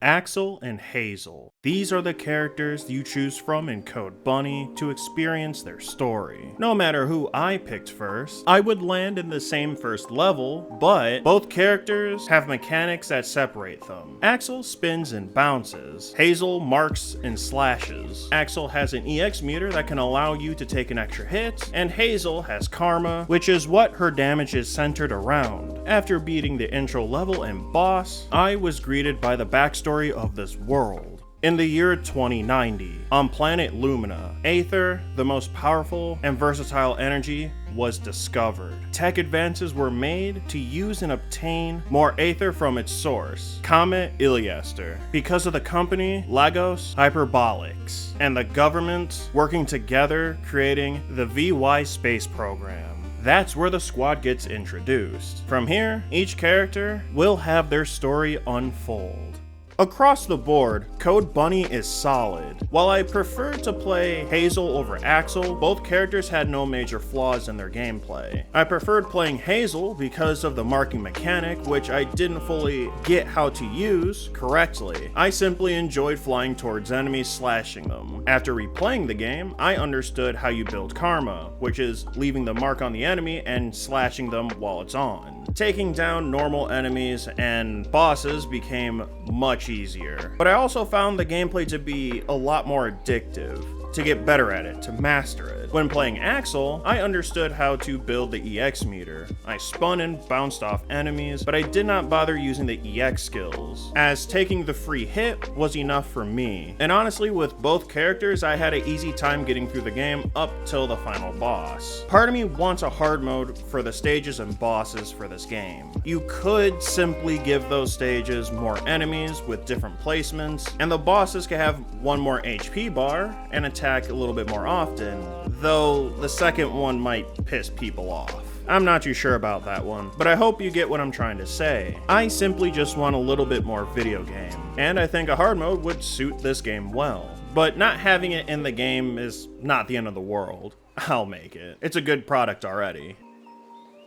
Axel and Hazel. These are the characters you choose from in Code Bunny to experience their story. No matter who I picked first, I would land in the same first level, but both characters have mechanics that separate them. Axel spins and bounces. Hazel marks and slashes. Axel has an EX meter that can allow you to take an extra hit, and Hazel has karma, which is what her damage is centered around. After beating the intro level and boss, I was greeted by the backstory of this world. In the year 2090, on planet Lumina, Aether, the most powerful and versatile energy, was discovered. Tech advances were made to use and obtain more Aether from its source, Comet Iliaster, because of the company Lagos Hyperbolics and the government working together creating the VY space program. That's where the squad gets introduced. From here, each character will have their story unfold. Across the board, Code Bunny is solid. While I preferred to play Hazel over Axel, both characters had no major flaws in their gameplay. I preferred playing Hazel because of the marking mechanic, which I didn't fully get how to use correctly. I simply enjoyed flying towards enemies, slashing them. After replaying the game, I understood how you build karma, which is leaving the mark on the enemy and slashing them while it's on. Taking down normal enemies and bosses became much easier. But I also found the gameplay to be a lot more addictive, to get better at it, to master it. When playing Axel, I understood how to build the EX meter. I spun and bounced off enemies, but I did not bother using the EX skills, as taking the free hit was enough for me. And honestly, with both characters, I had an easy time getting through the game up till the final boss. Part of me wants a hard mode for the stages and bosses for this game. You could simply give those stages more enemies with different placements, and the bosses could have one more HP bar and attack a little bit more often, though the second one might piss people off. I'm not too sure about that one, but I hope you get what I'm trying to say. I simply just want a little bit more video game, and I think a hard mode would suit this game well. But not having it in the game is not the end of the world. I'll make it. It's a good product already.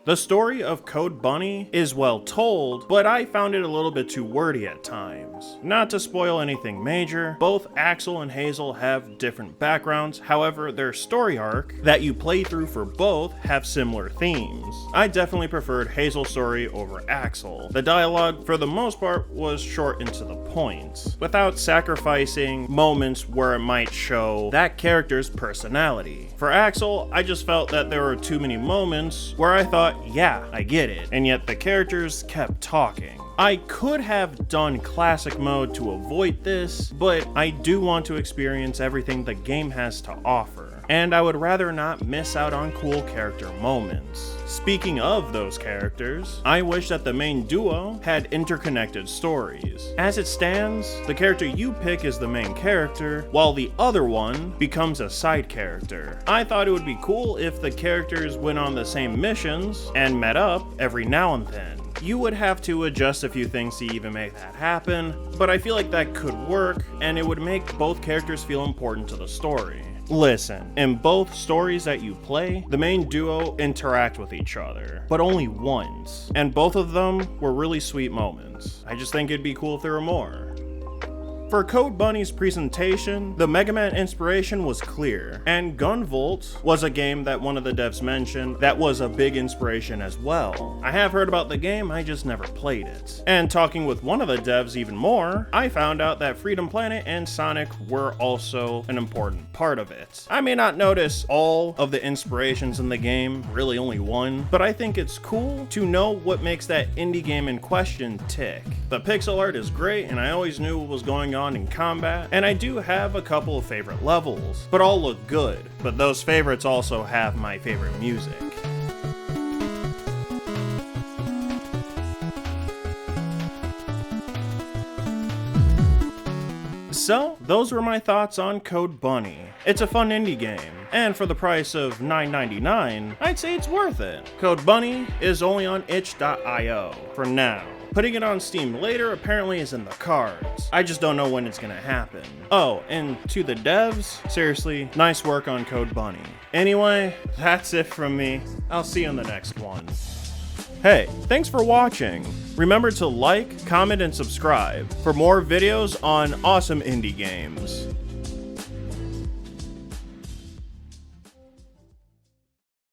The story of Code Bunny is well told, but I found it a little bit too wordy at times. Not to spoil anything major, both Axel and Hazel have different backgrounds, however their story arc that you play through for both have similar themes. I definitely preferred Hazel's story over Axel. The dialogue for the most part was short and to the point, without sacrificing moments where it might show that character's personality. For Axel, I just felt that there were too many moments where I thought, yeah, I get it, and yet the characters kept talking. I could have done classic mode to avoid this, but I do want to experience everything the game has to offer, and I would rather not miss out on cool character moments. Speaking of those characters, I wish that the main duo had interconnected stories. As it stands, the character you pick is the main character, while the other one becomes a side character. I thought it would be cool if the characters went on the same missions and met up every now and then. You would have to adjust a few things to even make that happen, but I feel like that could work, and it would make both characters feel important to the story. Listen, in both stories that you play, the main duo interact with each other, but only once, and both of them were really sweet moments. I just think it'd be cool if there were more. For Code Bunny's presentation, the Mega Man inspiration was clear, and Gunvolt was a game that one of the devs mentioned that was a big inspiration as well. I have heard about the game, I just never played it. And talking with one of the devs even more, I found out that Freedom Planet and Sonic were also an important part of it. I may not notice all of the inspirations in the game, really only one, but I think it's cool to know what makes that indie game in question tick. The pixel art is great, and I always knew what was going on in combat, and I do have a couple of favorite levels, but all look good. But those favorites also have my favorite music. So, those were my thoughts on Code Bunny. It's a fun indie game, and for the price of $9.99, I'd say it's worth it. Code Bunny is only on itch.io for now. Putting it on Steam later apparently is in the cards. I just don't know when it's gonna happen. Oh, and to the devs, seriously, nice work on Code Bunny. Anyway, that's it from me. I'll see you in the next one. Hey, thanks for watching. Remember to like, comment, and subscribe for more videos on awesome indie games.